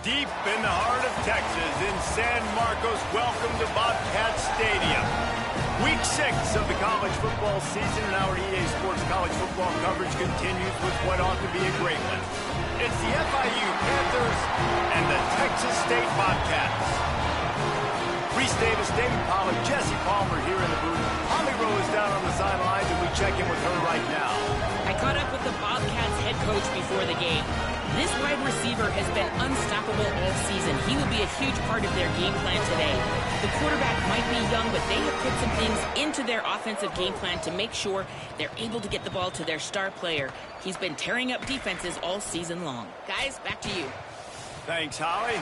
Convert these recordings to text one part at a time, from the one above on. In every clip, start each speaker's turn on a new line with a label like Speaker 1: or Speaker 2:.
Speaker 1: Deep in the heart of Texas, in San Marcos, welcome to Bobcat Stadium. Week 6 of the college football season, and our EA Sports college football coverage continues with what ought to be a great one. It's the FIU Panthers and the Texas State Bobcats. Reese Davis, David Pollack, Jesse Palmer here in the booth. Holly Rowe is down on the sidelines, and we check in with her right now.
Speaker 2: I caught up with the Bobcats head coach before the game. This wide receiver has been unstoppable all season. He will be a huge part of their game plan today. The quarterback might be young, but they have put some things into their offensive game plan to make sure they're able to get the ball to their star player. He's been tearing up defenses all season long. Guys, back to you.
Speaker 1: Thanks, Holly.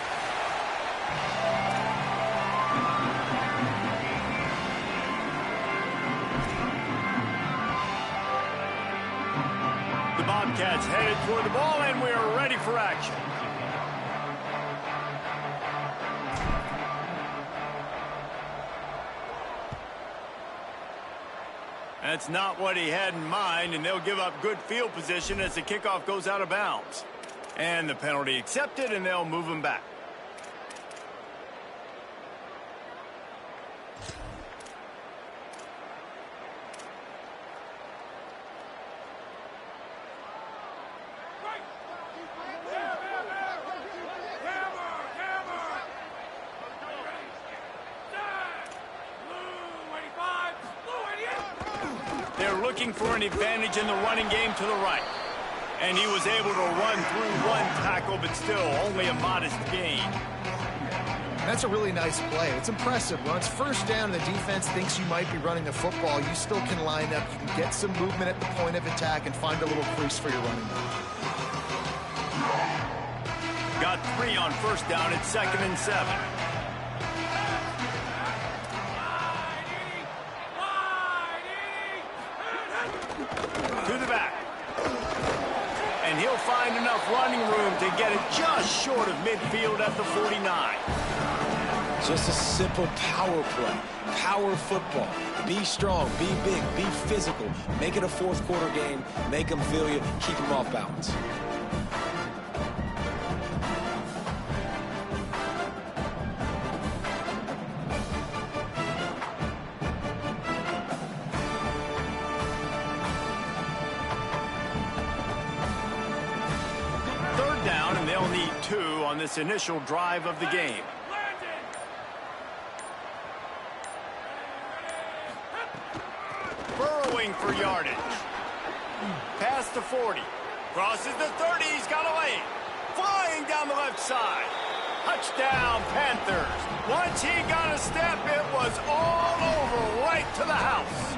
Speaker 1: The Bobcats headed toward the ball, and we are ready for action. That's not what he had in mind, and they'll give up good field position as the kickoff goes out of bounds. And the penalty accepted, and they'll move him back. They're looking for an advantage in the running game to the right. And he was able to run through one tackle, but still only a modest gain.
Speaker 3: That's a really nice play. It's impressive. When it's first down and the defense thinks you might be running the football, you still can line up. You can get some movement at the point of attack and find a little crease for your running back.
Speaker 1: Got 3 on first down. It's 2nd and 7. To the back. And he'll find enough running room to get it just short of midfield at the 49.
Speaker 4: Just a simple power play. Power football. Be strong, be big, be physical. Make it a fourth quarter game. Make them feel you. Keep them off balance.
Speaker 1: They'll need 2 on this initial drive of the game. Burrowing for yardage. Past the 40. Crosses the 30. He's got a lane. Flying down the left side. Touchdown, Panthers. Once he got a step, it was all over right to the house.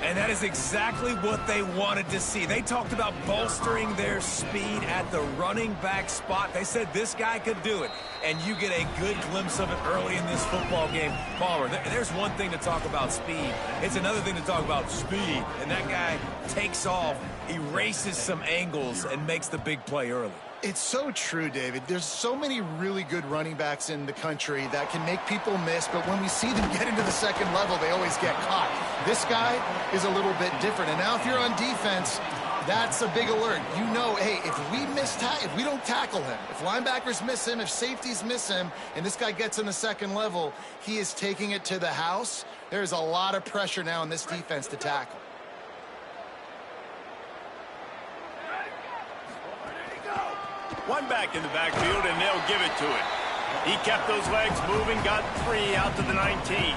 Speaker 5: And that is exactly what they wanted to see. They talked about bolstering their speed at the running back spot. They said this guy could do it. And you get a good glimpse of it early in this football game. Palmer, there's one thing to talk about speed. It's another thing to talk about speed. And that guy takes off, erases some angles, and makes the big play early.
Speaker 3: It's so true, David. There's so many really good running backs in the country that can make people miss, but when we see them get into the second level, they always get caught. This guy is a little bit different. And now if you're on defense, That's a big alert. You know, hey, if we don't tackle him, if linebackers miss him, if safeties miss him, and this guy gets in the second level, he is taking it to the house. There's a lot of pressure now in this defense to tackle.
Speaker 1: One back in the backfield, and they'll give it to it. He kept those legs moving, got 3 out to the 19.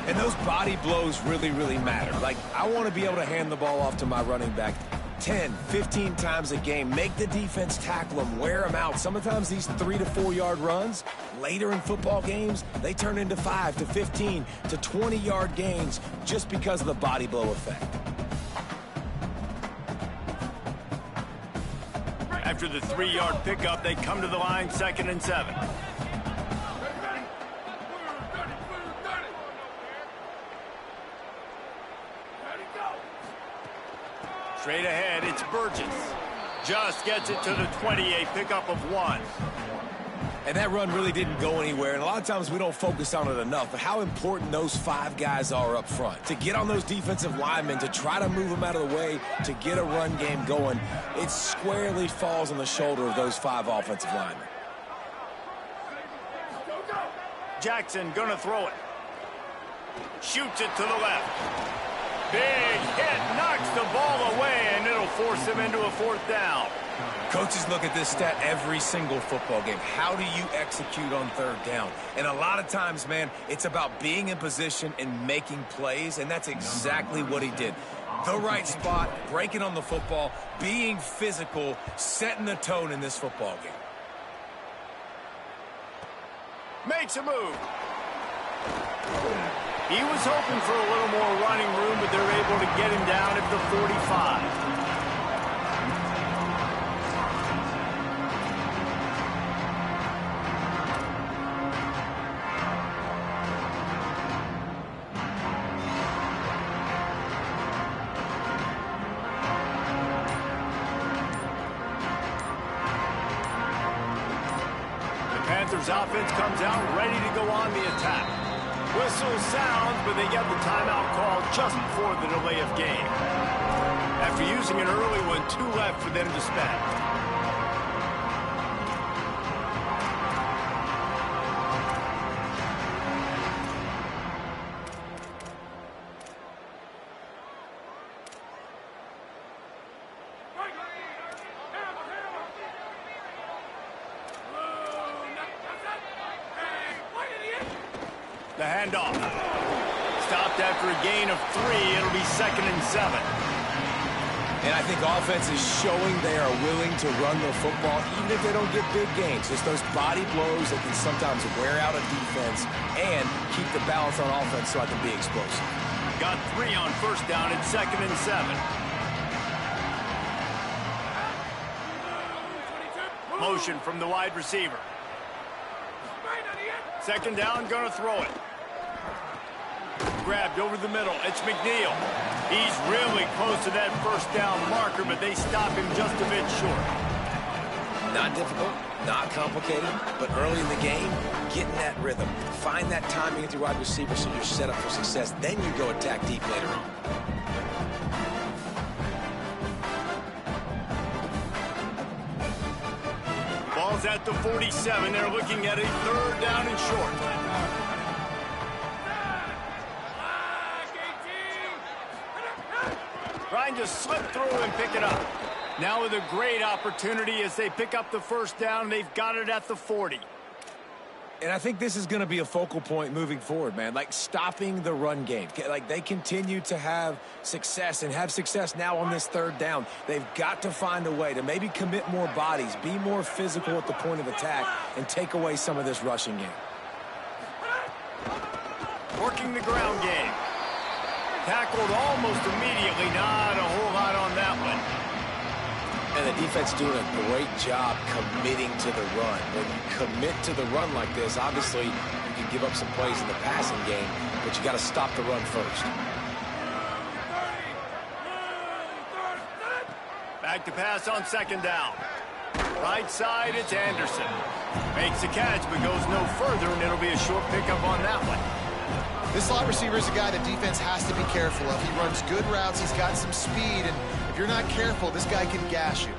Speaker 5: And those body blows really, really matter. Like, I want to be able to hand the ball off to my running back 10, 15 times a game. Make the defense tackle them, wear them out. Sometimes these 3 to 4 yard runs, later in football games, they turn into 5 to 15 to 20 yard gains just because of the body blow effect.
Speaker 1: After the 3-yard pickup, they come to the line, 2nd and 7. Straight ahead, it's Burgess. Just gets it to the 28, pickup of 1.
Speaker 5: And that run really didn't go anywhere, and a lot of times we don't focus on it enough, but how important those 5 guys are up front. To get on those defensive linemen, to try to move them out of the way, to get a run game going, it squarely falls on the shoulder of those 5 offensive linemen.
Speaker 1: Jackson gonna throw it. Shoots it to the left. Big hit, knocks the ball away, and it'll force him into a 4th down.
Speaker 5: Coaches look at this stat every single football game. How do you execute on 3rd down? And a lot of times, man, it's about being in position and making plays, and that's exactly what he did. The right spot, breaking on the football, being physical, setting the tone in this football game.
Speaker 1: Makes a move. He was hoping for a little more running room, but they're able to get him down at the 45. Panthers offense comes out ready to go on the attack. Whistle sounds, but they get the timeout call just before the delay of game. After using an early one, 2 left for them to spend. The handoff. Stopped after a gain of 3. It'll be 2nd and 7.
Speaker 5: And I think offense is showing they are willing to run the football, even if they don't get big gains. Just those body blows that can sometimes wear out a defense and keep the balance on offense so I can be explosive.
Speaker 1: Got 3 on 1st down at 2nd and 7. Motion from the wide receiver. 2nd down, gonna throw it. Grabbed over the middle. It's McNeil. He's really close to that 1st down marker, but they stop him just a bit short.
Speaker 5: Not difficult, not complicated, but early in the game, get in that rhythm. Find that timing with your wide receiver so you're set up for success. Then you go attack deep later on.
Speaker 1: Ball's at the 47. They're looking at a 3rd down and short. Trying to slip through and pick it up. Now with a great opportunity as they pick up the 1st down. They've got it at the 40.
Speaker 5: And I think this is going to be a focal point moving forward, man. Like, stopping the run game. Like, they continue to have success and have success now on this 3rd down. They've got to find a way to maybe commit more bodies, be more physical at the point of attack, and take away some of this rushing game.
Speaker 1: Working the ground game. Tackled almost immediately. Not a whole lot on that one.
Speaker 5: And the defense doing a great job committing to the run. When you commit to the run like this, obviously you can give up some plays in the passing game, but you got to stop the run first.
Speaker 1: Back to pass on 2nd down. Right side, it's Anderson. Makes the catch, but goes no further, and it'll be a short pickup on that one.
Speaker 3: This slot receiver is a guy the defense has to be careful of. He runs good routes, he's got some speed, and if you're not careful, this guy can gash you.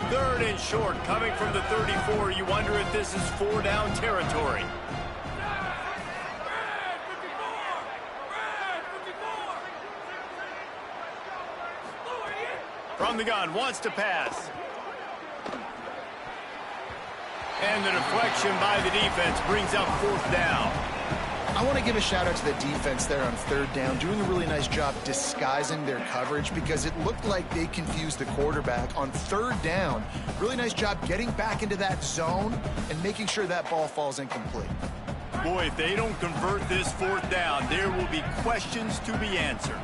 Speaker 1: Third and short, coming from the 34. You wonder if this is 4-down territory. From the gun, wants to pass. And the deflection by the defense brings up 4th down.
Speaker 3: I want to give a shout out to the defense there on 3rd down, doing a really nice job disguising their coverage because it looked like they confused the quarterback on 3rd down. Really nice job getting back into that zone and making sure that ball falls incomplete.
Speaker 1: Boy, if they don't convert this 4th down, there will be questions to be answered.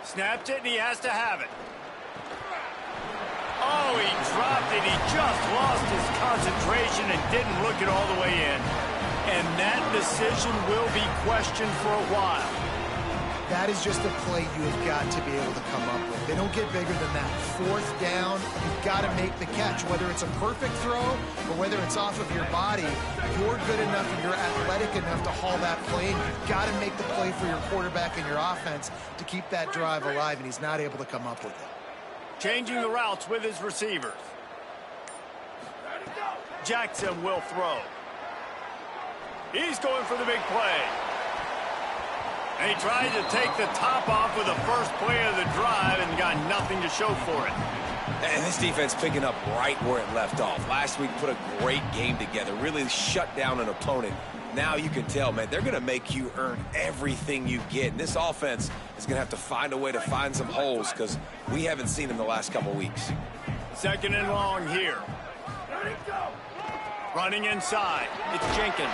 Speaker 1: Snapped it, and he has to have it. Oh, he dropped it. He just lost his concentration and didn't look it all the way in. And that decision will be questioned for a while.
Speaker 3: That is just a play you have got to be able to come up with. They don't get bigger than that. 4th down, you've got to make the catch. Whether it's a perfect throw or whether it's off of your body, you're good enough and you're athletic enough to haul that play, and you've got to make the play for your quarterback and your offense to keep that drive alive, and he's not able to come up with it.
Speaker 1: Changing the routes with his receivers. Jackson will throw. He's going for the big play. And he tried to take the top off with the first play of the drive and got nothing to show for it.
Speaker 4: And this defense picking up right where it left off. Last week put a great game together, really shut down an opponent. Now you can tell, man, they're going to make you earn everything you get. And this offense is going to have to find a way to find some holes because we haven't seen them the last couple weeks.
Speaker 1: 2nd and long here. Running inside. It's Jenkins.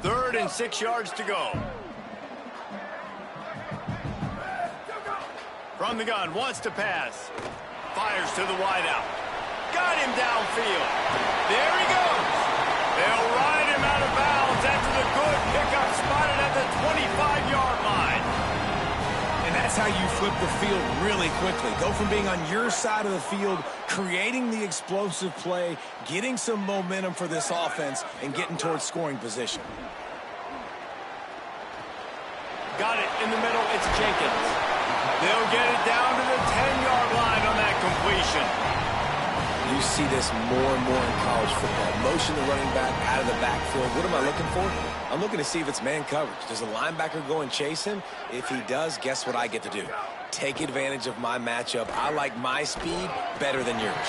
Speaker 1: Third and 6 yards to go. From the gun, wants to pass. Fires to the wideout. Got him downfield. There he goes. They'll ride him out of bounds after the good pickup spotted at the 25-yard line.
Speaker 5: And that's how you flip the field really quickly. Go from being on your side of the field, creating the explosive play, getting some momentum for this offense, and getting towards scoring position.
Speaker 1: Got it in the middle. It's Jenkins. They'll get it down to the 10-yard line on that completion.
Speaker 4: You see this more and more in college football. Motion the running back out of the backfield. What am I looking for? I'm looking to see if it's man coverage. Does the linebacker go and chase him? If he does, guess what I get to do? Take advantage of my matchup. I like my speed better than yours.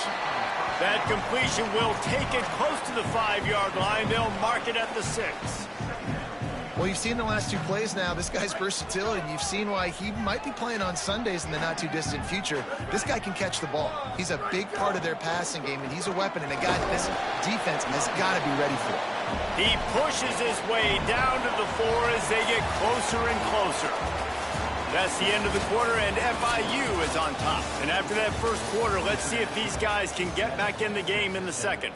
Speaker 1: That completion will take it close to the 5-yard line. They'll mark it at the 6.
Speaker 3: Well, you've seen the last 2 plays now. This guy's versatility, and you've seen why he might be playing on Sundays in the not-too-distant future. This guy can catch the ball. He's a big part of their passing game, and he's a weapon, and a guy this defense has got to be ready for.
Speaker 1: He pushes his way down to the 4 as they get closer and closer. That's the end of the quarter, and FIU is on top. And after that first quarter, let's see if these guys can get back in the game in the second.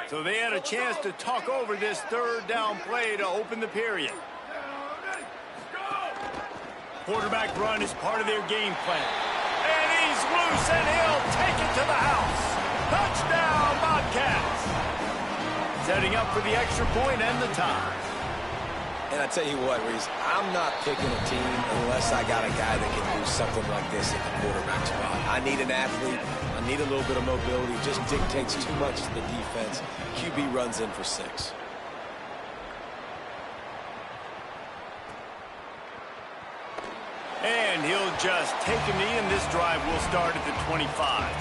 Speaker 1: So they had a chance to talk over this 3rd down play to open the period. Quarterback run is part of their game plan. And he's loose, and he'll take it to the house. Touchdown, Bobcats. Setting up for the extra point and the tie.
Speaker 4: And Man, I tell you what, Reese, I'm not picking a team unless I got a guy that can do something like this at the quarterback spot. I need an athlete. I need a little bit of mobility. Just dictates too much to the defense. QB runs in for 6.
Speaker 1: And he'll just take a knee, and this drive will start at the 25.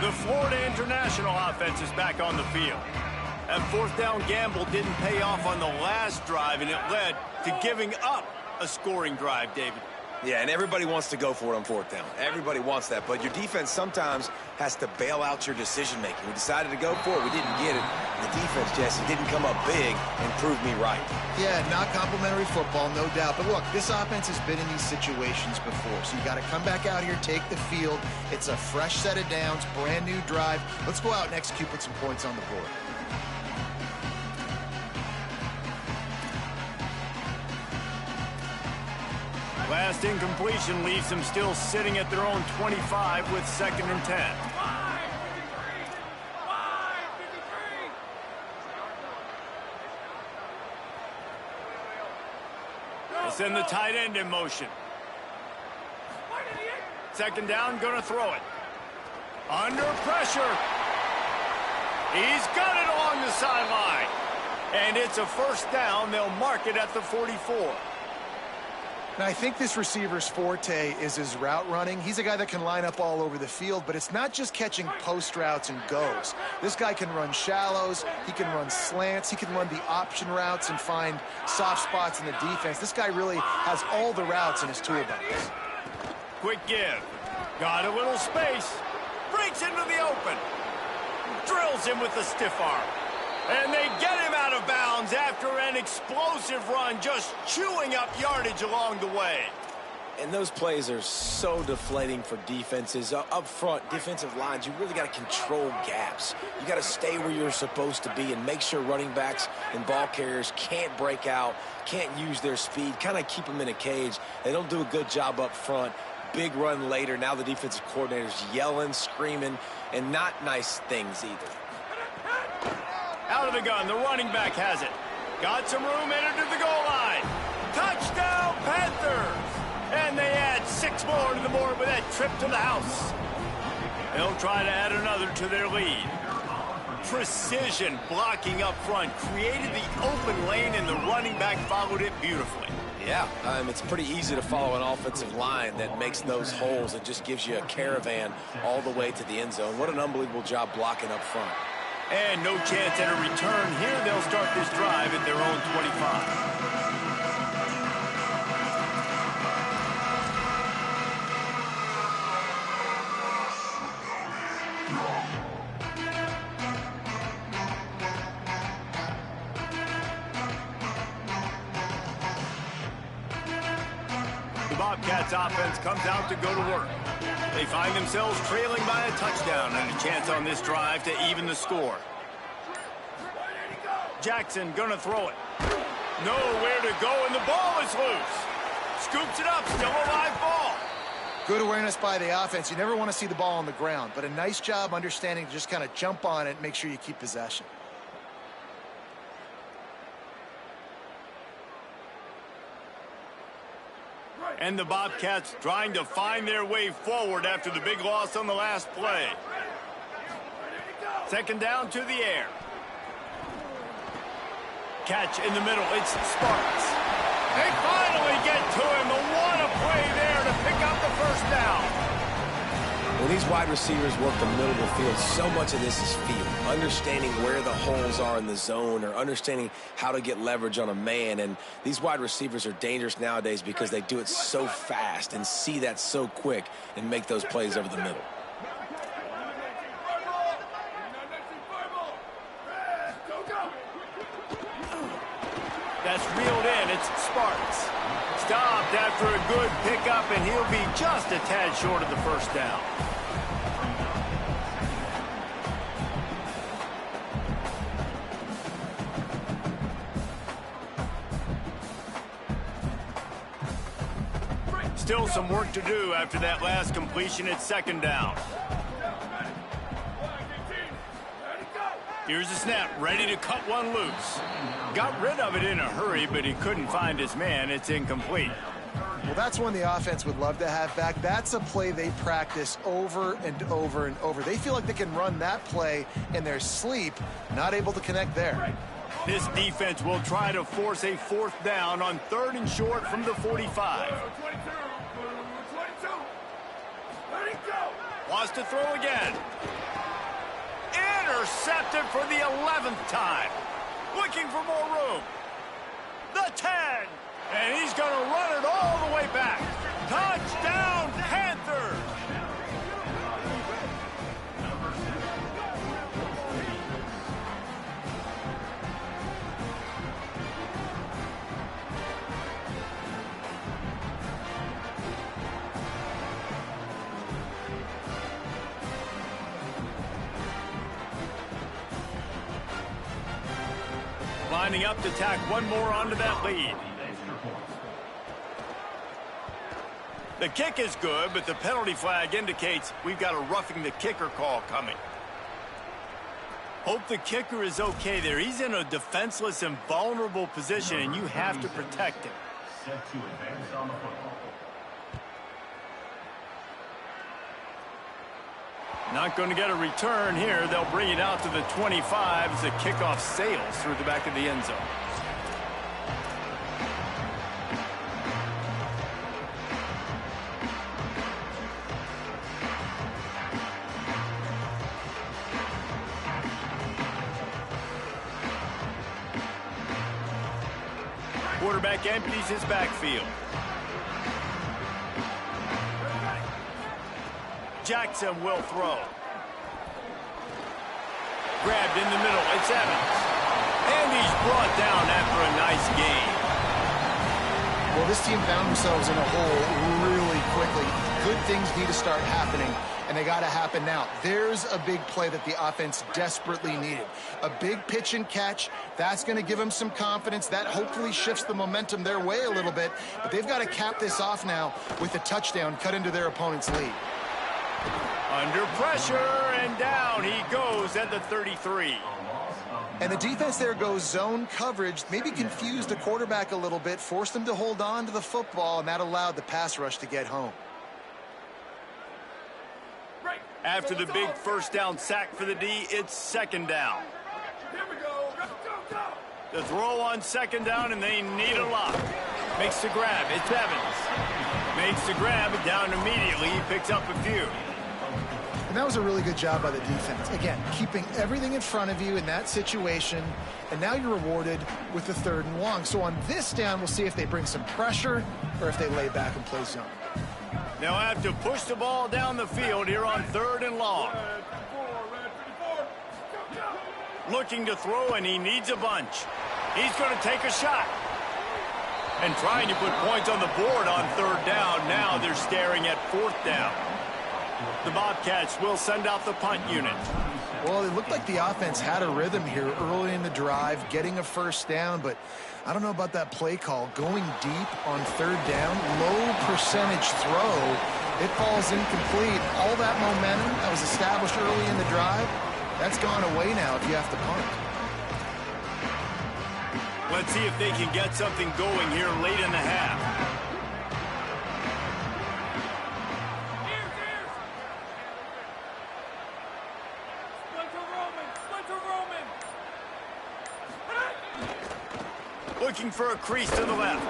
Speaker 1: The Florida International offense is back on the field. That fourth down gamble didn't pay off on the last drive, and it led to giving up a scoring drive, David.
Speaker 4: Yeah, and everybody wants to go for it on 4th down. Everybody wants that, but your defense sometimes has to bail out your decision-making. We decided to go for it. We didn't get it. The defense, Jesse, didn't come up big and prove me right.
Speaker 3: Yeah, not complimentary football, no doubt. But look, this offense has been in these situations before, so you got to come back out here, take the field. It's a fresh set of downs, brand new drive. Let's go out and execute, put some points on the board.
Speaker 1: Last incompletion leaves them still sitting at their own 25 with 2nd and 10. They send the tight end in motion. 2nd down, gonna throw it. Under pressure. He's got it along the sideline. And it's a 1st down. They'll mark it at the 44.
Speaker 3: Now, I think this receiver's forte is his route running. He's a guy that can line up all over the field, but it's not just catching post routes and goes. This guy can run shallows, he can run slants, he can run the option routes and find soft spots in the defense. This guy really has all the routes in his toolbox.
Speaker 1: Quick give. Got a little space. Breaks into the open. Drills him with the stiff arm. And they get him out of bounds after an explosive run, just chewing up yardage along the way.
Speaker 4: And those plays are so deflating for defenses. Up front, defensive lines, you really got to control gaps. You got to stay where you're supposed to be and make sure running backs and ball carriers can't break out, can't use their speed, kind of keep them in a cage. They don't do a good job up front. Big run later. Now the defensive coordinator's yelling, screaming, and not nice things either.
Speaker 1: Out of the gun, the running back has it. Got some room, entered to the goal line. Touchdown, Panthers! And they add 6 more to the board with that trip to the house. They'll try to add another to their lead. Precision blocking up front created the open lane, and the running back followed it beautifully.
Speaker 4: Yeah, it's pretty easy to follow an offensive line that makes those holes and just gives you a caravan all the way to the end zone. What an unbelievable job blocking up front.
Speaker 1: And no chance at a return here. They'll start this drive at their own 25. The Bobcats offense comes out to go to work. They find themselves trailing by a touchdown and a chance on this drive to even the score. Jackson gonna throw it. Nowhere to go, and the ball is loose. Scoops it up, still a live ball.
Speaker 3: Good awareness by the offense. You never want to see the ball on the ground, but a nice job understanding to just kind of jump on it and make sure you keep possession.
Speaker 1: And the Bobcats trying to find their way forward after the big loss on the last play. 2nd down to the air. Catch in the middle. It's Sparks. They finally get to him. What a play there to pick up the 1st down.
Speaker 4: When these wide receivers work the middle of the field, so much of this is feel. Understanding where the holes are in the zone or understanding how to get leverage on a man. And these wide receivers are dangerous nowadays because they do it so fast and see that so quick and make those plays over the middle.
Speaker 1: That's reeled in. It's Sparks. Stopped after a good pickup, and he'll be just a tad short of the 1st down. Still some work to do after that last completion at second down. Here's the snap, ready to cut one loose. Got rid of it in a hurry, but he couldn't find his man. It's incomplete.
Speaker 3: Well, that's one the offense would love to have back. That's a play they practice over and over and over. They feel like they can run that play in their sleep, not able to connect there.
Speaker 1: This defense will try to force a fourth down on 3rd and short from the 45. Wants to throw again. Intercepted for the 11th time. Looking for more room. The 10. And he's going to run it all the way back. Touchdown, Panthers! Lining up to tack one more onto that lead. The kick is good, but the penalty flag indicates we've got a roughing the kicker call coming. Hope the kicker is okay there. He's in a defenseless and vulnerable position, and you have to protect him. Set to advance on the football. Not going to get a return here. They'll bring it out to the 25 as the kickoff sails through the back of the end zone. Quarterback empties his backfield. Jackson will throw. Grabbed in the middle. It's Evans. And he's brought down after a nice gain.
Speaker 3: Well, this team found themselves in a hole really quickly. Good things need to start happening, and they got to happen now. There's a big play that the offense desperately needed. A big pitch and catch. That's going to give them some confidence. That hopefully shifts the momentum their way a little bit. But they've got to cap this off now with a touchdown cut into their opponent's lead.
Speaker 1: Under pressure, and down he goes at the 33.
Speaker 3: And the defense there goes zone coverage, maybe confused the quarterback a little bit, forced him to hold on to the football, and that allowed the pass rush to get home.
Speaker 1: After the big first down sack for the D, it's second down.
Speaker 6: Here we go. Go.
Speaker 1: The throw on second down, and they need a lot. Makes the grab. It's Evans. Makes the grab, down immediately. He picks up a few.
Speaker 3: And that was a really good job by the defense. Again, keeping everything in front of you in that situation, and now you're rewarded with the 3rd and long. So on this down, we'll see if they bring some pressure or if they lay back and play zone.
Speaker 1: They'll have to push the ball down the field here on 3rd and long. Looking to throw, and he needs a bunch. He's going to take a shot. And trying to put points on the board on 3rd down. Now they're staring at 4th down. The Bobcats will send out the punt unit.
Speaker 3: Well, it looked like the offense had a rhythm here early in the drive, getting a first down, but I don't know about that play call. Going deep on 3rd down, low percentage throw. It falls incomplete. All that momentum that was established early in the drive, that's gone away now if you have to punt.
Speaker 1: Let's see if they can get something going here late in the half. Looking for a crease to the left.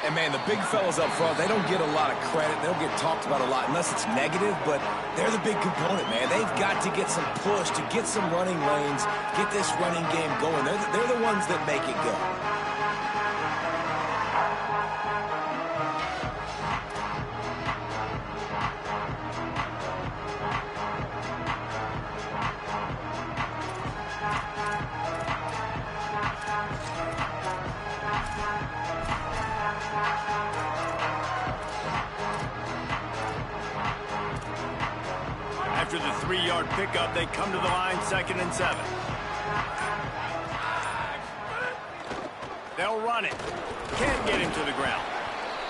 Speaker 5: And, man, the big fellas up front, they don't get a lot of credit. They don't get talked about a lot unless it's negative, but they're the big component, man. They've got to get some push, to get some running lanes, get this running game going. They're the ones that make it go.
Speaker 1: After the 3-yard pickup, they come to the line 2nd and 7. They'll run it. Can't get him to the ground.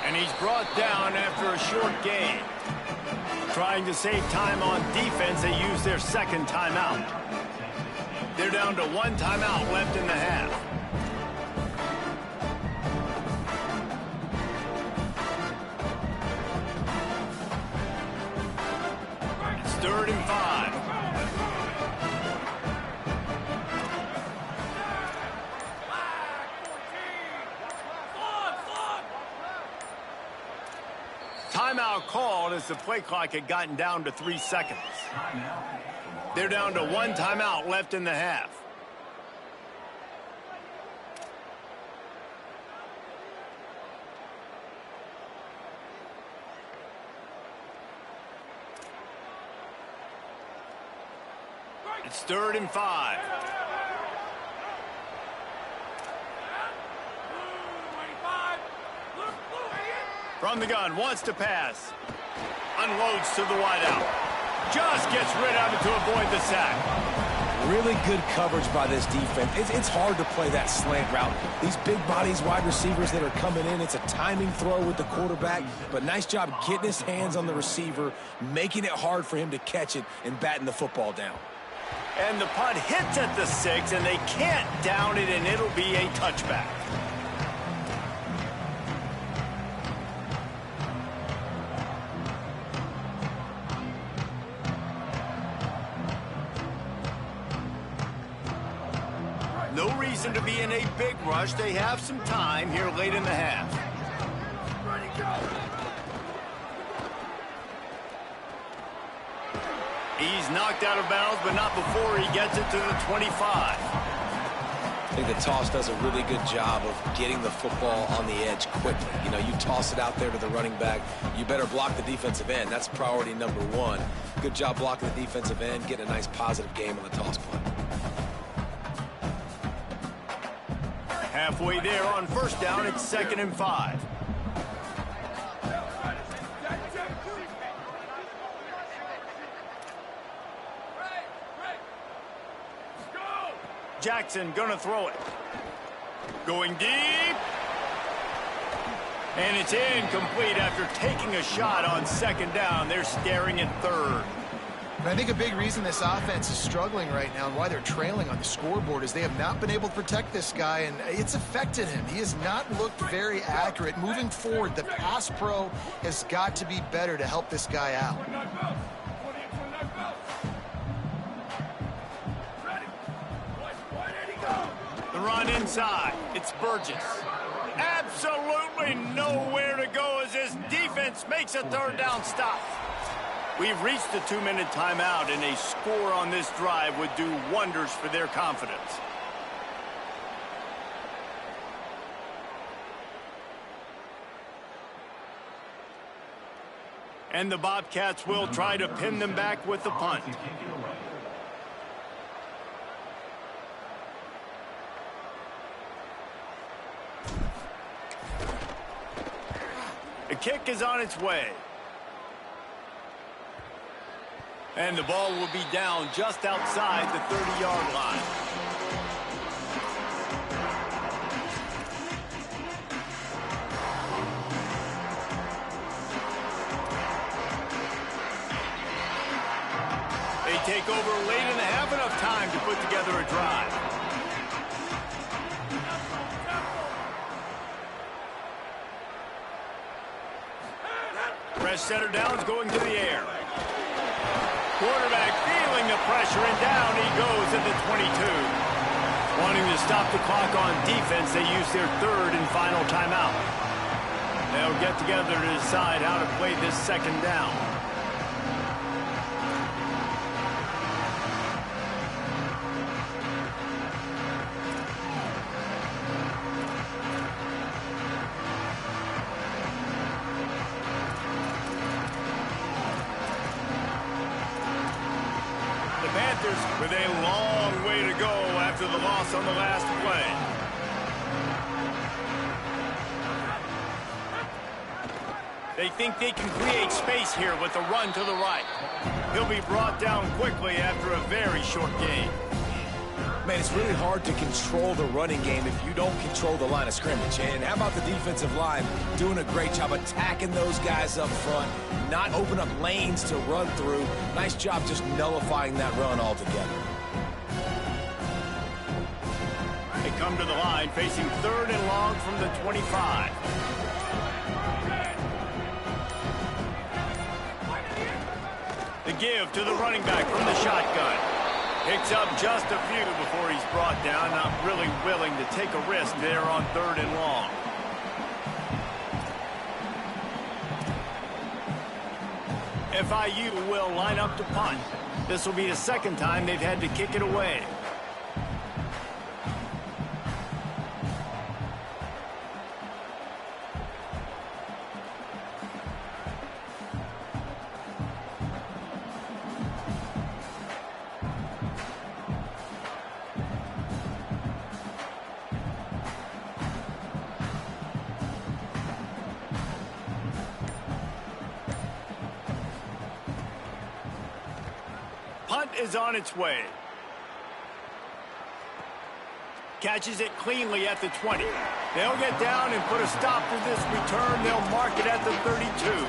Speaker 1: And he's brought down after a short gain. Trying to save time on defense, they use their second timeout. They're down to one timeout left in the half. It's 3rd and 5. Timeout called as the play clock had gotten down to 3 seconds. They're down to one timeout left in the half. It's 3rd and 5. From the gun, wants to pass. Unloads to the wideout. Just gets rid of it to avoid the sack.
Speaker 4: Really good coverage by this defense. It's hard to play that slant route. These big bodies, wide receivers that are coming in, it's a timing throw with the quarterback, but nice job getting his hands on the receiver, making it hard for him to catch it and batting the football down.
Speaker 1: And the punt hits at the 6, and they can't down it, and it'll be a touchback. No reason to be in a big rush. They have some time here late in the half. He's knocked out of bounds, but not before he gets it to the 25.
Speaker 4: I think the toss does a really good job of getting the football on the edge quickly. You know, you toss it out there to the running back, you better block the defensive end. That's priority number 1. Good job blocking the defensive end, getting a nice positive game on the toss punt.
Speaker 1: Halfway there on 1st down, it's 2nd and 5. Jackson gonna throw it. Going deep. And it's incomplete after taking a shot on 2nd down. They're staring at 3rd.
Speaker 3: And I think a big reason this offense is struggling right now and why they're trailing on the scoreboard is they have not been able to protect this guy, and it's affected him. He has not looked very accurate. Moving forward, the pass pro has got to be better to help this guy out.
Speaker 1: The run inside. It's Burgess. Absolutely nowhere to go as this defense makes a 3rd down stop. We've reached the 2-minute timeout, and a score on this drive would do wonders for their confidence. And the Bobcats will try to pin them back with the punt. The kick is on its way. And the ball will be down just outside the 30-yard line. They take over late in the half, enough time to put together a drive. Press center downs going to the air. Quarterback feeling the pressure, and down he goes at the 22. Wanting to stop the clock on defense, they use their 3rd and final timeout. They'll get together to decide how to play this 2nd down. With a long way to go after the loss on the last play. They think they can create space here with the run to the right. He'll be brought down quickly after a very short gain.
Speaker 5: Man, it's really hard to control the running game if you don't control the line of scrimmage. And how about the defensive line doing a great job attacking those guys up front, not open up lanes to run through. Nice job just nullifying that run altogether.
Speaker 1: They come to the line facing 3rd and long from the 25. The give to the running back from the shotgun. Picks up just a few before he's brought down. Not really willing to take a risk there on 3rd and long. FIU will line up to punt. This will be the 2nd time they've had to kick it away. Punt is on its way. Catches it cleanly at the 20. They'll get down and put a stop to this return. They'll mark it at the 32.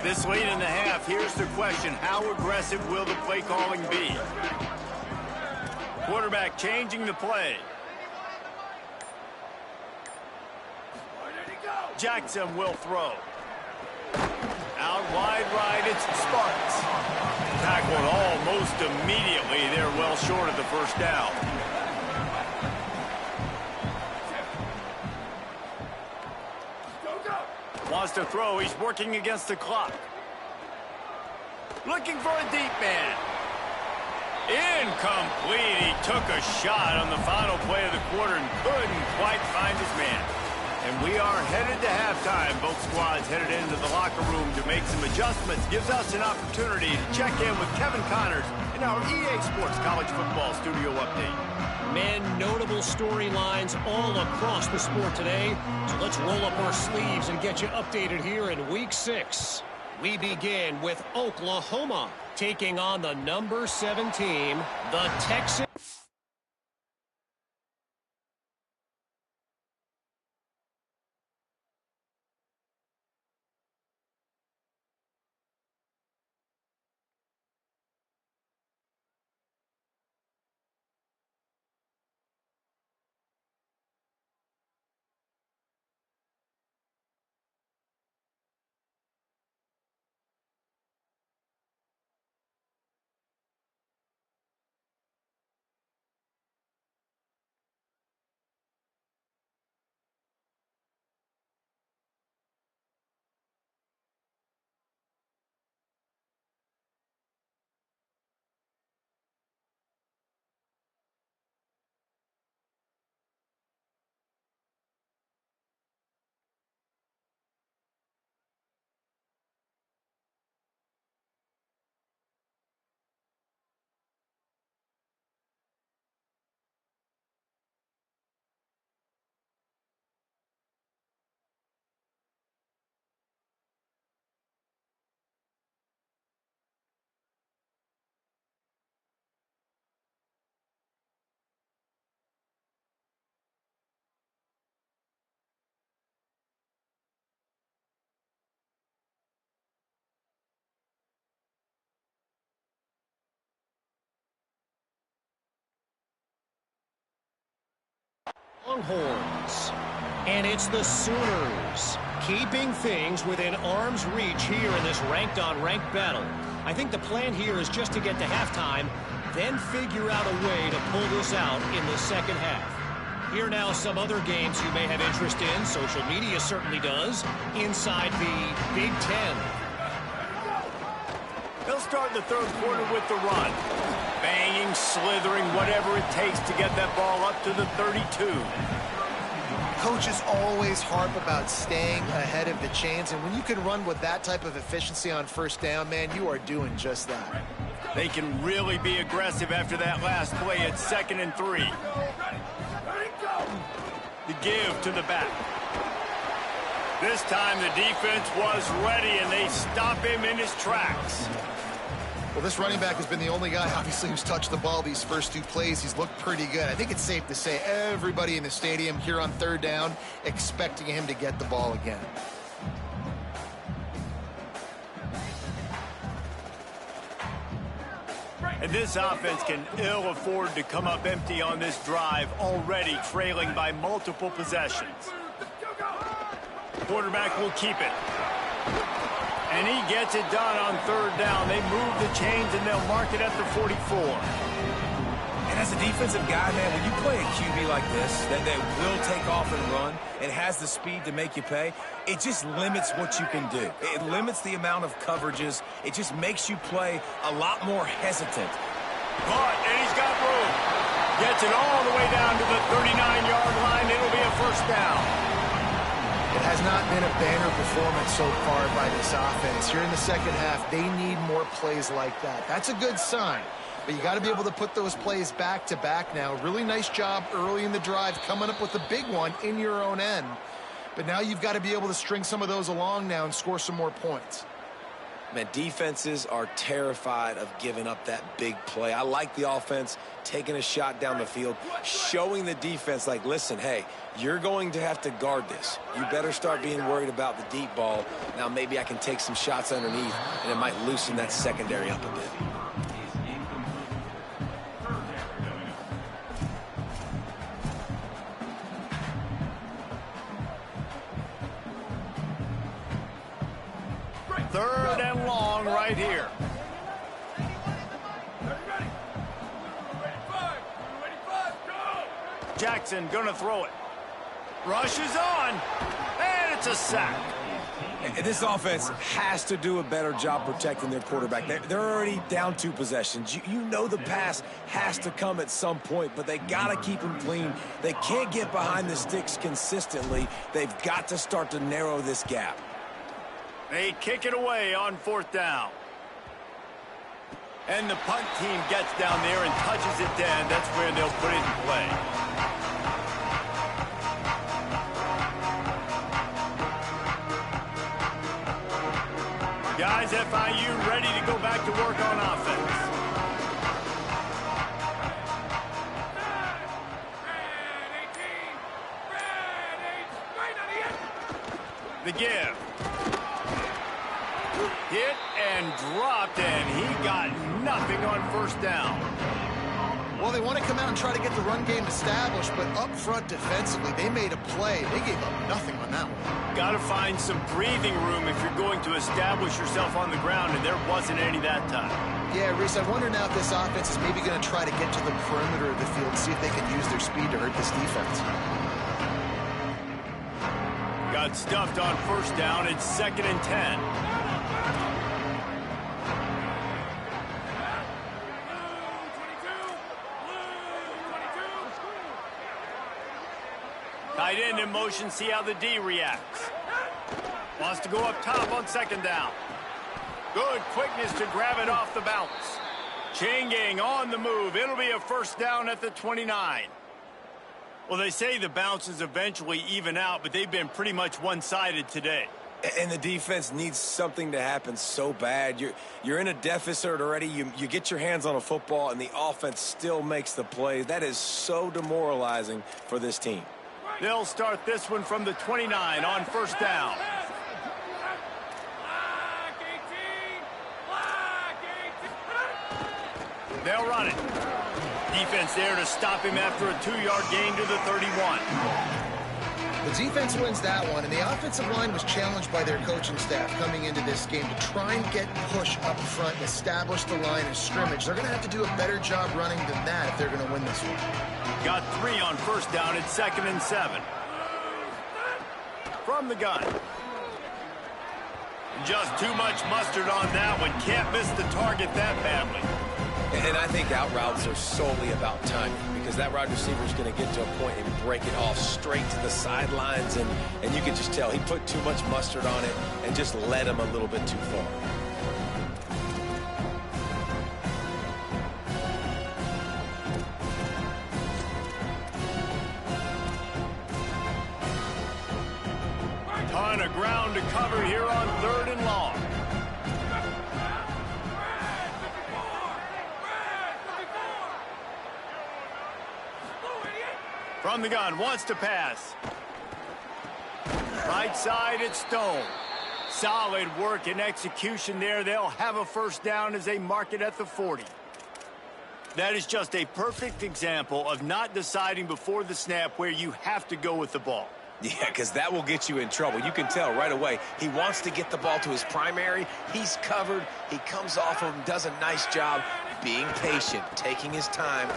Speaker 1: This late in the half, here's the question. How aggressive will the play calling be? Quarterback changing the play. Jackson will throw. Out wide right, it's Sparks. Tackled almost immediately. They're well short of the first down. Wants to throw. He's working against the clock. Looking for a deep man. Incomplete. He took a shot on the final play of the quarter and couldn't quite find his man. And we are headed to halftime. Both squads headed into the locker room to make some adjustments. Gives us an opportunity to check in with Kevin Connors in our EA Sports College Football Studio Update.
Speaker 7: Men, notable storylines all across the sport today. So let's roll up our sleeves and get you updated here in Week 6. We begin with Oklahoma taking on the number 7 team, the Texans. Longhorns. And it's the Sooners keeping things within arm's reach here in this ranked-on-ranked battle. I think the plan here is just to get to halftime, then figure out a way to pull this out in the second half. Here now some other games you may have interest in. Social media certainly does. Inside the Big Ten.
Speaker 1: They'll start the 3rd quarter with the run. Banging, slithering, whatever it takes to get that ball up to the 32.
Speaker 3: Coaches always harp about staying ahead of the chains, and when you can run with that type of efficiency on first down, man, you are doing just that.
Speaker 1: They can really be aggressive after that last play. It's 2nd and 3. The give to the back. This time the defense was ready, and they stop him in his tracks.
Speaker 3: Well, this running back has been the only guy, obviously, who's touched the ball these first 2 plays. He's looked pretty good. I think it's safe to say everybody in the stadium here on 3rd down expecting him to get the ball again.
Speaker 1: And this offense can ill afford to come up empty on this drive, already trailing by multiple possessions. Quarterback will keep it. And he gets it done on 3rd down. They move the chains, and they'll mark it at the 44.
Speaker 5: And as a defensive guy, man, when you play a QB like this, that will take off and run and has the speed to make you pay, it just limits what you can do. It limits the amount of coverages. It just makes you play a lot more hesitant.
Speaker 1: Caught, and he's got room. Gets it all the way down to the 39-yard line. It'll be a 1st down.
Speaker 3: It has not been a banner performance so far by this offense. Here in the second half, they need more plays like that. That's a good sign, but you got to be able to put those plays back to back now. Really nice job early in the drive, coming up with a big one in your own end. But now you've got to be able to string some of those along now and score some more points.
Speaker 4: Man, defenses are terrified of giving up that big play. I like the offense taking a shot down the field, showing the defense, like, listen, hey, you're going to have to guard this. You better start being worried about the deep ball. Now maybe I can take some shots underneath, and it might loosen that secondary up a bit.
Speaker 1: Third and long right here. Jackson gonna throw it. Rushes on, and it's a sack.
Speaker 5: And this offense has to do a better job protecting their quarterback. They're already down 2 possessions. You know the pass has to come at some point, but they got to keep him clean. They can't get behind the sticks consistently. They've got to start to narrow this gap.
Speaker 1: They kick it away on 4th down. And the punt team gets down there and touches it dead. That's where they'll put it in play. Guys, FIU ready to go back to work on offense. The give. Hit and dropped, and he got nothing on 1st down.
Speaker 3: Well, they want to come out and try to get the run game established, but up front defensively, they made a play. They gave up nothing on that one.
Speaker 1: Got to find some breathing room if you're going to establish yourself on the ground, and there wasn't any that time.
Speaker 3: Yeah, Reese, I wonder now if this offense is maybe going to try to get to the perimeter of the field and see if they can use their speed to hurt this defense.
Speaker 1: Got stuffed on 1st down. It's 2nd and 10. Tight end in motion, see how the D reacts. Wants to go up top on 2nd down. Good quickness to grab it off the bounce. Chain gang on the move. It'll be a 1st down at the 29. Well, they say the bounces eventually even out, but they've been pretty much one-sided today.
Speaker 4: And the defense needs something to happen so bad. You're in a deficit already. You get your hands on a football, and the offense still makes the play. That is so demoralizing for this team.
Speaker 1: They'll start this one from the 29 on 1st down. They'll run it. Defense there to stop him after a 2-yard gain to the 31.
Speaker 3: The defense wins that one, and the offensive line was challenged by their coaching staff coming into this game to try and get push up front and establish the line of scrimmage. They're going to have to do a better job running than that if they're going to win this one.
Speaker 1: Got 3 on 1st down. It's 2nd and 7. From the gun. Just too much mustard on that one. Can't miss the target that badly.
Speaker 4: And I think out routes are solely about timing, because that wide receiver is going to get to a point and break it off straight to the sidelines, and you can just tell he put too much mustard on it and just led him a little bit too far.
Speaker 1: Ton of ground to cover here on 3rd and long. From the gun, wants to pass. Right side, it's Stone. Solid work and execution there. They'll have a first down as they mark it at the 40. That is just a perfect example of not deciding before the snap where you have to go with the ball.
Speaker 4: Yeah, because that will get you in trouble. You can tell right away he wants to get the ball to his primary. He's covered. He comes off of him, does a nice job being patient, taking his time,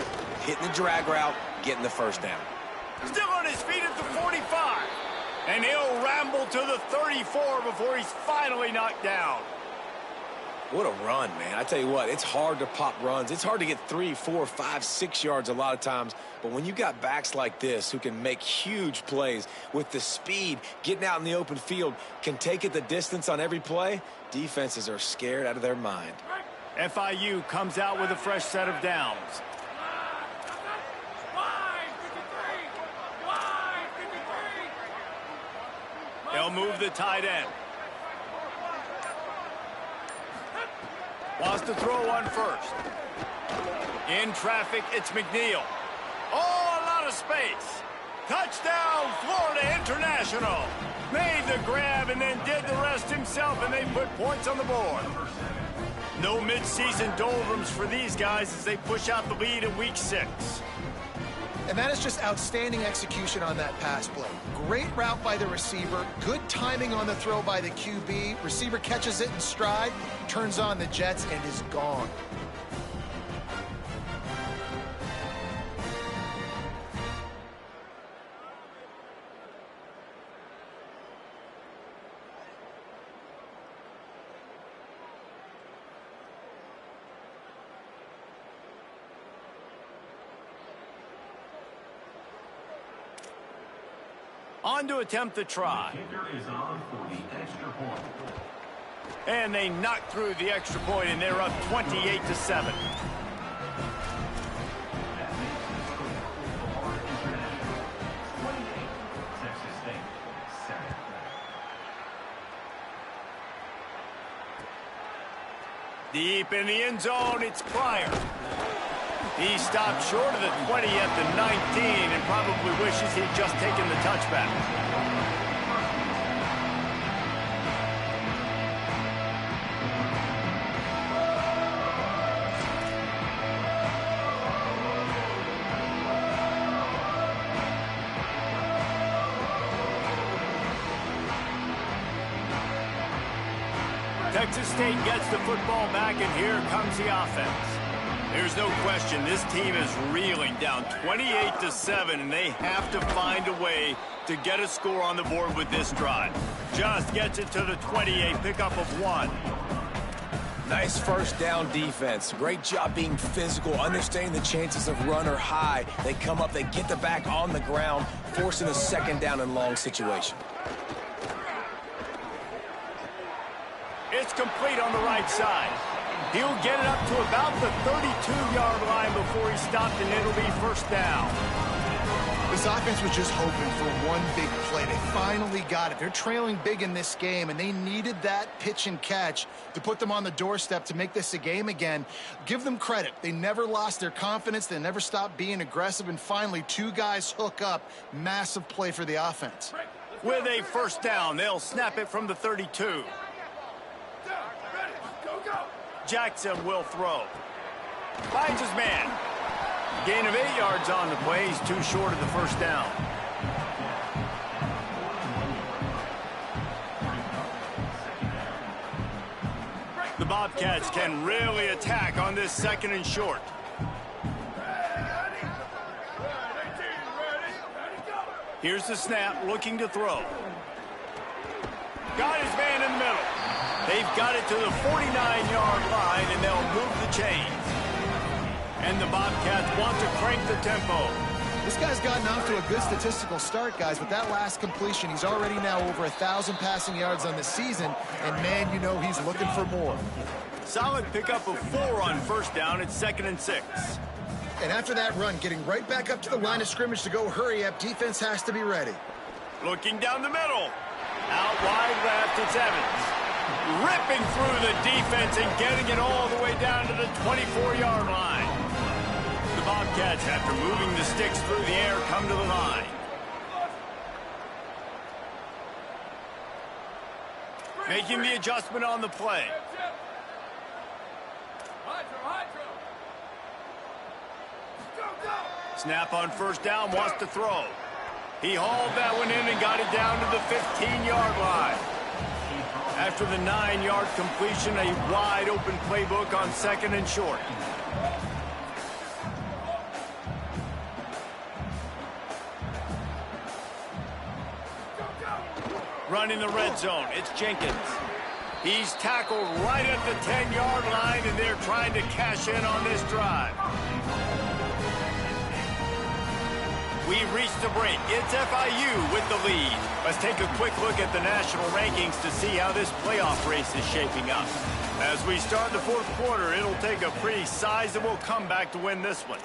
Speaker 4: hitting the drag route, getting the first down.
Speaker 1: Still on his feet at the 45. And he'll ramble to the 34 before he's finally knocked down.
Speaker 4: What a run, man. I tell you what, it's hard to pop runs. It's hard to get 3, 4, 5, 6 yards a lot of times. But when you got backs like this who can make huge plays with the speed, getting out in the open field, can take it the distance on every play, defenses are scared out of their mind.
Speaker 1: FIU comes out with a fresh set of downs. They'll move the tight end. Wants to throw one first. In traffic, it's McNeil. Oh, a lot of space. Touchdown, Florida International. Made the grab and then did the rest himself, and they put points on the board. No midseason doldrums for these guys as they push out the lead in week 6.
Speaker 3: And that is just outstanding execution on that pass play. Great route by the receiver, good timing on the throw by the QB. Receiver catches it in stride, turns on the jets, and is gone.
Speaker 1: On to attempt the try. And they knock through the extra point, and they're up 28-7. Deep in the end zone, it's Pryor. He stopped short of the 20 at the 19 and probably wishes he'd just taken the touchback. Texas State gets the football back, and here comes the offense. There's no question this team is reeling down 28-7, and they have to find a way to get a score on the board with this drive. Just gets it to the 28, pickup of 1.
Speaker 4: Nice first down defense. Great job being physical, understanding the chances of run are high. They come up, they get the back on the ground, forcing a second down and long situation.
Speaker 1: It's complete on the right side. He'll get it up to about the 32-yard line before he stopped, and it'll be first down.
Speaker 3: This offense was just hoping for one big play. They finally got it. They're trailing big in this game, and they needed that pitch and catch to put them on the doorstep to make this a game again. Give them credit. They never lost their confidence. They never stopped being aggressive, and finally, 2 guys hook up. Massive play for the offense.
Speaker 1: With a first down, they'll snap it from the 32. Jackson will throw. Finds his man. Gain of 8 yards on the play. He's too short of the first down. The Bobcats can really attack on this 2nd and short. Here's the snap, looking to throw. Got his man in the middle. They've got it to the 49-yard line, and they'll move the chains. And the Bobcats want to crank the tempo.
Speaker 3: This guy's gotten off to a good statistical start, guys, but that last completion, he's already now over 1,000 passing yards on the season, and man, you know he's looking for more.
Speaker 1: Solid pickup of 4 on first down. It's 2nd and 6.
Speaker 3: And after that run, getting right back up to the line of scrimmage to go hurry up, defense has to be ready.
Speaker 1: Looking down the middle. Out wide left, it's Evans. Ripping through the defense and getting it all the way down to the 24-yard line. The Bobcats, after moving the sticks through the air, come to the line. Making the adjustment on the play. Snap on first down, wants to throw. He hauled that one in and got it down to the 15-yard line. After the 9-yard completion, a wide-open playbook on second and short. Running the red zone, it's Jenkins. He's tackled right at the 10-yard line, and they're trying to cash in on this drive. We've reached the break. It's FIU with the lead. Let's take a quick look at the national rankings to see how this playoff race is shaping up. As we start the fourth quarter, it'll take a pretty sizable comeback to win this one.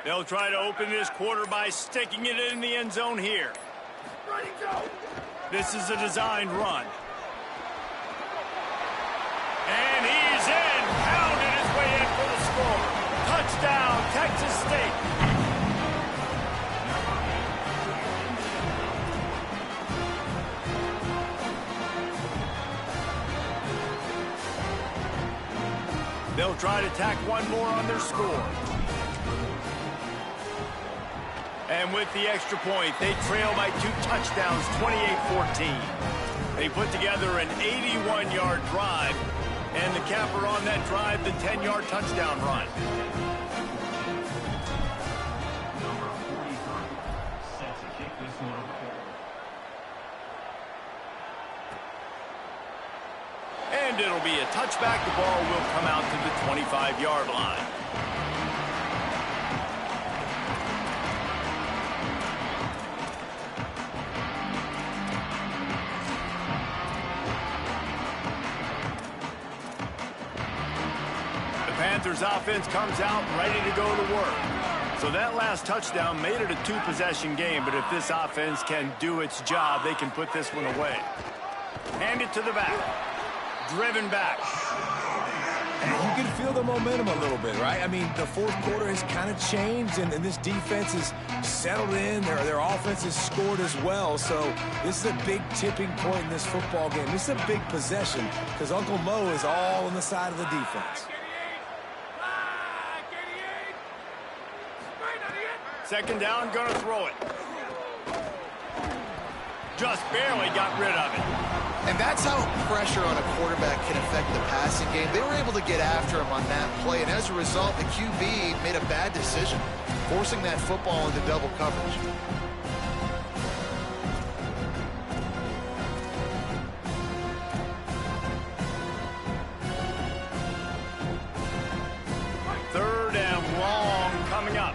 Speaker 1: They'll try to open this quarter by sticking it in the end zone here.
Speaker 6: Ready, go!
Speaker 1: This is a designed run. And he's in. Pounded his way in for the score. Touchdown, Texas State. They'll try to tack one more on their score. And with the extra point, they trail by 2 touchdowns, 28-14. They put together an 81-yard drive, and the capper on that drive, the 10-yard touchdown run. And it'll be a touchback. The ball will come out to the 25-yard line. Panthers offense comes out ready to go to work. So that last touchdown made it a 2-possession game, but if this offense can do its job, they can put this one away. Hand it to the back. Driven back.
Speaker 5: And you can feel the momentum a little bit, right? I mean, the fourth quarter has kind of changed, and this defense is settled in. Their offense has scored as well. So this is a big tipping point in this football game. This is a big possession because Uncle Mo is all on the side of the defense.
Speaker 1: Second down, gonna throw it. Just barely got rid of it.
Speaker 3: And that's how pressure on a quarterback can affect the passing game. They were able to get after him on that play, and as a result, the QB made a bad decision, forcing that football into double coverage.
Speaker 1: Third and long coming up.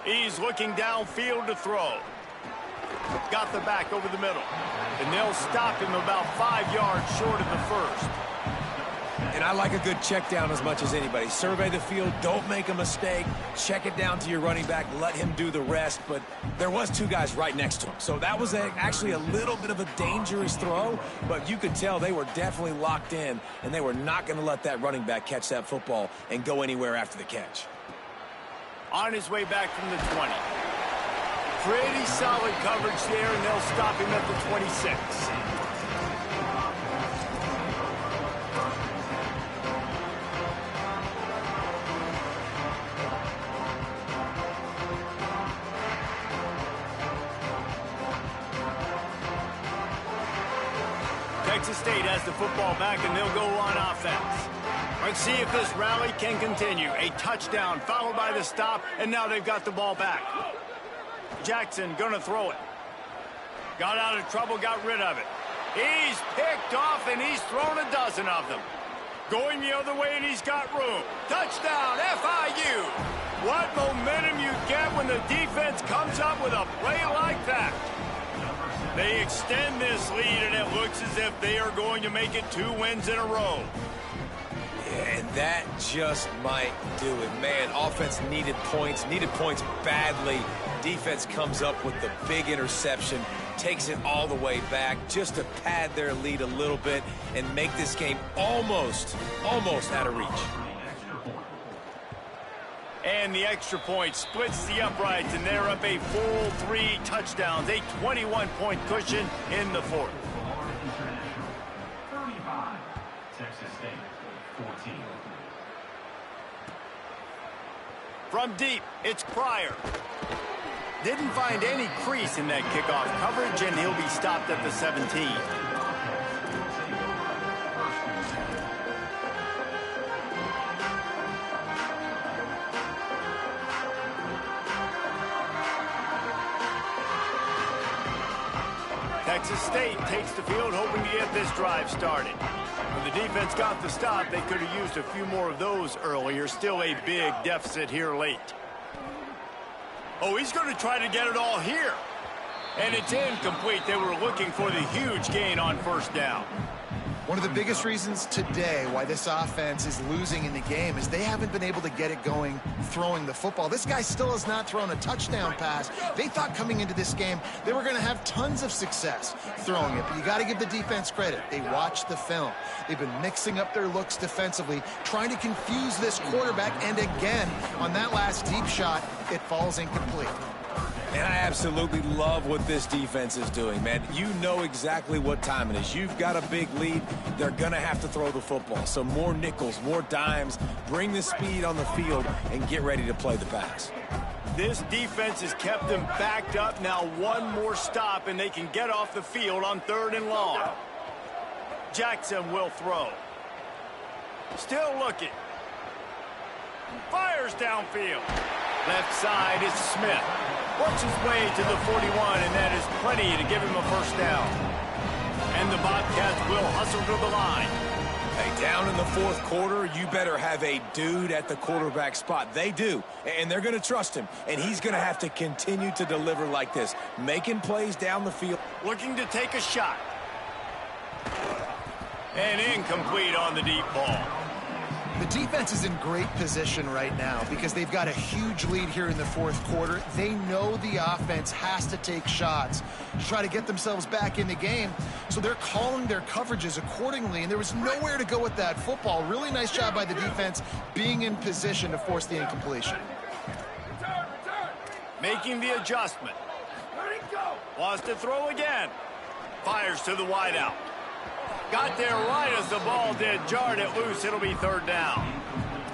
Speaker 1: He's looking downfield to throw. Got the back over the middle. And they'll stop him about 5 yards short of the first.
Speaker 5: And I like a good check down as much as anybody. Survey the field, don't make a mistake, check it down to your running back, let him do the rest. But there was 2 guys right next to him. So that was actually a little bit of a dangerous throw, but you could tell they were definitely locked in, and they were not going to let that running back catch that football and go anywhere after the catch.
Speaker 1: On his way back from the 20. Pretty solid coverage there, and they'll stop him at the 26. Texas State has the football back, and they'll go on offense. Let's see if this rally can continue. A touchdown followed by the stop, and now they've got the ball back. Jackson gonna throw it. Got out of trouble, got rid of it. He's picked off, and he's thrown a dozen of them. Going the other way, and he's got room. Touchdown, FIU. What momentum you get when the defense comes up with a play like that. They extend this lead, and it looks as if they are going to make it 2 wins in a row.
Speaker 4: Yeah, and that just might do it. Man, offense needed points badly. Defense comes up with the big interception, takes it all the way back just to pad their lead a little bit and make this game almost out of reach.
Speaker 1: And the extra point splits the uprights, and they're up a full 3 touchdowns, a 21-point cushion in the fourth.
Speaker 6: 35, Texas State, 14.
Speaker 1: From deep, it's Pryor. Didn't find any crease in that kickoff coverage, and he'll be stopped at the 17. Texas State takes the field, hoping to get this drive started. When the defense got the stop, they could have used a few more of those earlier. Still a big deficit here late. Oh, he's going to try to get it all here. And it's incomplete. They were looking for the huge gain on first down.
Speaker 3: One of the biggest reasons today why this offense is losing in the game is they haven't been able to get it going throwing the football. This guy still has not thrown a touchdown pass. They thought coming into this game they were going to have tons of success throwing it, but you got to give the defense credit. They watched the film. They've been mixing up their looks defensively, trying to confuse this quarterback, and again, on that last deep shot, it falls incomplete.
Speaker 4: And I absolutely love what this defense is doing, man. You know exactly what time it is. You've got a big lead. They're going to have to throw the football. So more nickels, more dimes, bring the speed on the field, and get ready to play the pass.
Speaker 1: This defense has kept them backed up. Now one more stop, and they can get off the field on 3rd and long. Jackson will throw. Still looking. Fires downfield. Left side is Smith. Works his way to the 41, and that is plenty to give him a first down. And the Bobcats will hustle to the line.
Speaker 4: Hey, down in the 4th quarter, you better have a dude at the quarterback spot. They do, and they're going to trust him, and he's going to have to continue to deliver like this, making plays down the field.
Speaker 1: Looking to take a shot. And incomplete on the deep ball.
Speaker 3: The defense is in great position right now because they've got a huge lead here in the 4th quarter. They know the offense has to take shots to try to get themselves back in the game, so they're calling their coverages accordingly, and there was nowhere to go with that football. Really nice job by the defense being in position to force the incompletion.
Speaker 1: Making the adjustment. Wants to throw again. Fires to the wideout. Got there right as the ball did. Jarred it loose. It'll be 3rd down.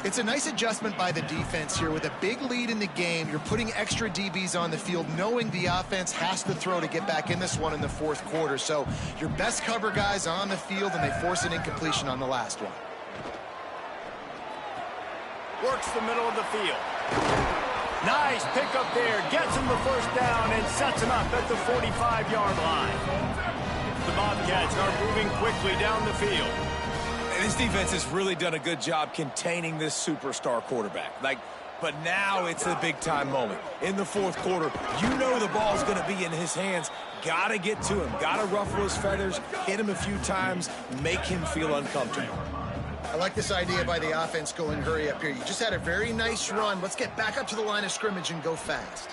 Speaker 3: It's a nice adjustment by the defense here. With a big lead in the game, you're putting extra DBs on the field, knowing the offense has to throw to get back in this one in the 4th quarter. So your best cover guys on the field, and they force an incompletion on the last one.
Speaker 1: Works the middle of the field. Nice pickup there. Gets him the first down and sets him up at the 45-yard line. The Bobcats are moving quickly down the field.
Speaker 4: This defense has really done a good job containing this superstar quarterback. But now it's a big-time moment. In the 4th quarter, you know the ball's going to be in his hands. Got to get to him. Got to ruffle his feathers, hit him a few times, make him feel uncomfortable.
Speaker 3: I like this idea by the offense going hurry up here. You just had a very nice run. Let's get back up to the line of scrimmage and go fast.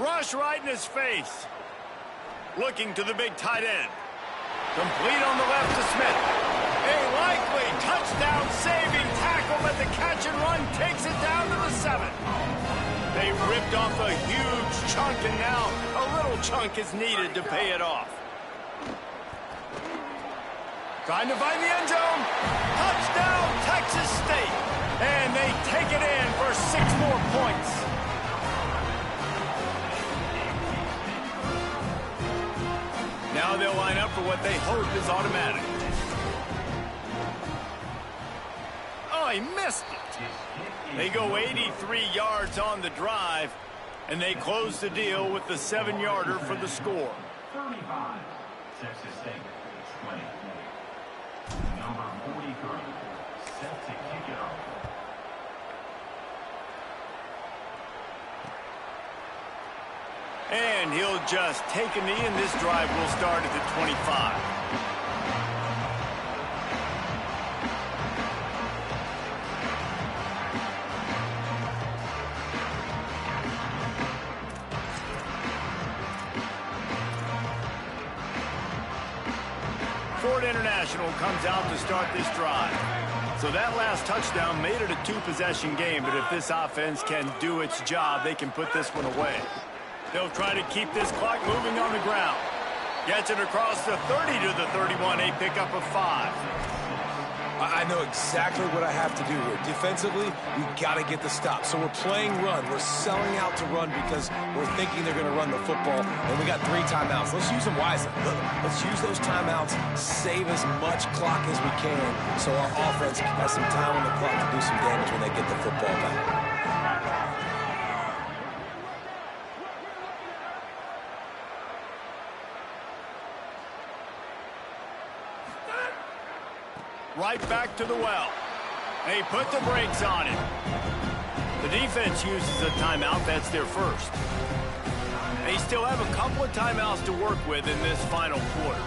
Speaker 1: Rush right in his face. Looking to the big tight end. Complete on the left to Smith. A likely touchdown-saving tackle, but the catch and run takes it down to the 7. They ripped off a huge chunk, and now a little chunk is needed to pay it off. Trying to find the end zone. Touchdown, Texas State. And they take it in for 6 more points. Now they'll line up for what they hope is automatic. Oh, he missed it. They go 83 yards on the drive, and they close the deal with the 7-yarder for the score.
Speaker 6: 35, Texas State, 20. Number 43, set to kick it off.
Speaker 1: And he'll just take a knee, and this drive will start at the 25. Ford International comes out to start this drive. So that last touchdown made it a two-possession game, but if this offense can do its job, they can put this one away. They'll try to keep this clock moving on the ground. Gets it across the 30 to the 31, a pickup of 5.
Speaker 4: I know exactly what I have to do here. Defensively, we've got to get the stop. So we're playing run. We're selling out to run because we're thinking they're going to run the football, and we got 3 timeouts. Let's use them wisely. Let's use those timeouts, save as much clock as we can so our offense has some time on the clock to do some damage when they get the football back.
Speaker 1: Right back to the well. They put the brakes on it. The defense uses a timeout. That's their first. They still have a couple of timeouts to work with in this final quarter.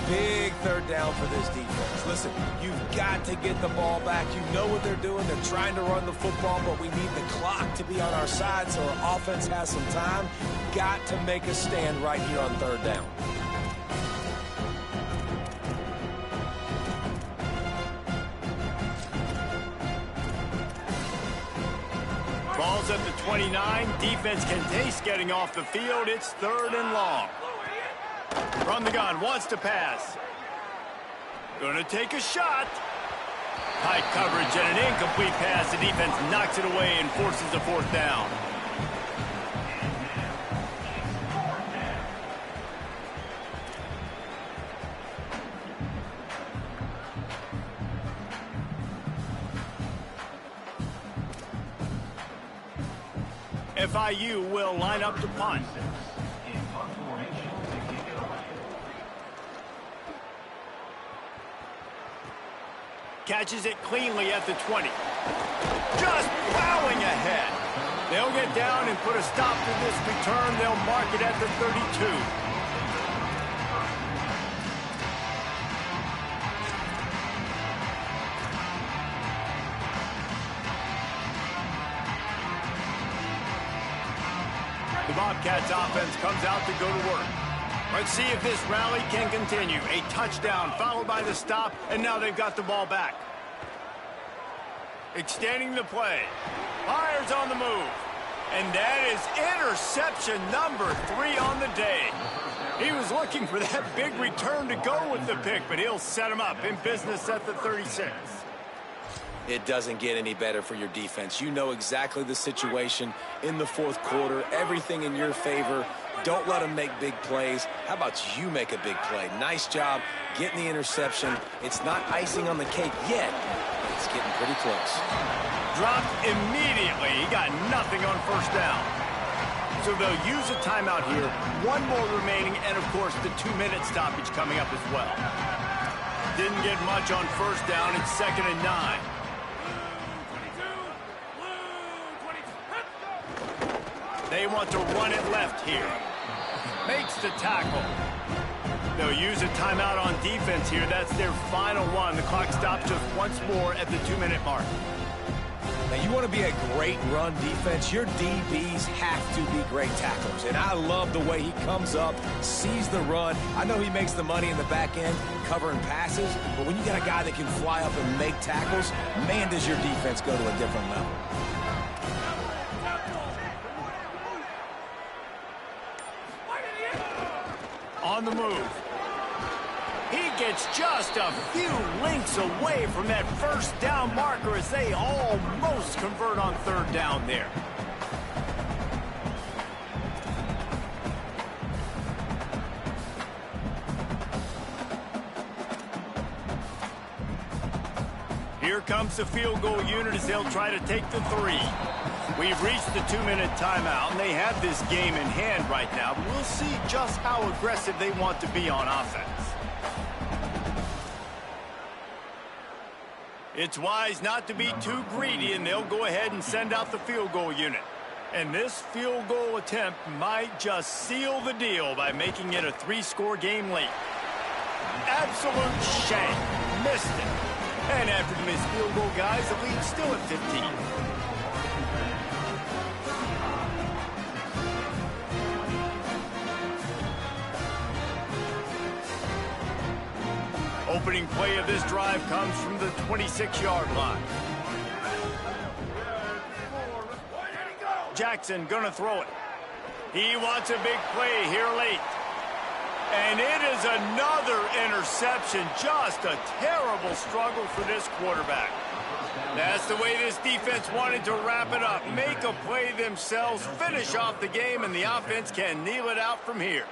Speaker 4: Big third down for this defense. Listen, you've got to get the ball back. You know what they're doing. They're trying to run the football, but we need the clock to be on our side so our offense has some time. Got to make a stand right here on third down.
Speaker 1: Ball's at the 29. Defense can taste getting off the field. It's 3rd and long. From the gun, wants to pass. Gonna take a shot. High coverage and an incomplete pass. The defense knocks it away and forces a 4th down. FIU will line up to punt. Catches it cleanly at the 20. Just plowing ahead. They'll get down and put a stop to this return. They'll mark it at the 32. The Bobcats offense comes out to go to work. Let's see if this rally can continue. A touchdown followed by the stop, and now they've got the ball back. Extending the play. Fires on the move. And that is interception number 3 on the day. He was looking for that big return to go with the pick, but he'll set him up in business at the 36.
Speaker 4: It doesn't get any better for your defense. You know exactly the situation in the 4th quarter. Everything in your favor. Don't let them make big plays. How about you make a big play? Nice job getting the interception. It's not icing on the cake yet. It's getting pretty close.
Speaker 1: Dropped immediately. He got nothing on 1st down. So they'll use a timeout here. 1 more remaining, and of course the 2-minute stoppage coming up as well. Didn't get much on 1st down. It's 2nd and 9. They want to run it left here. Makes the tackle. They'll use a timeout on defense here. That's their final one. The clock stops just once more at the 2-minute mark.
Speaker 4: Now, you want to be a great run defense, your DBs have to be great tacklers. And I love the way he comes up, sees the run. I know he makes the money in the back end covering passes, but when you got a guy that can fly up and make tackles, man, does your defense go to a different level.
Speaker 1: On the move. He gets just a few links away from that 1st down marker as they almost convert on 3rd down there. Here comes the field goal unit as they'll try to take the 3. We've reached the 2-minute timeout, and they have this game in hand right now. But we'll see just how aggressive they want to be on offense. It's wise not to be too greedy, and they'll go ahead and send out the field goal unit. And this field goal attempt might just seal the deal by making it a 3-score game late. Absolute shank. Missed it. And after the missed field goal, guys, the lead's still at 15. Opening play of this drive comes from the 26-yard line. Jackson gonna throw it. He wants a big play here late. And it is another interception. Just a terrible struggle for this quarterback. That's the way this defense wanted to wrap it up. Make a play themselves, finish off the game, and the offense can kneel it out from here.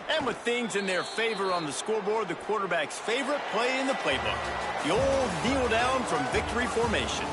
Speaker 1: And with things in their favor on the scoreboard, the quarterback's favorite play in the playbook. The old kneel down from victory formation.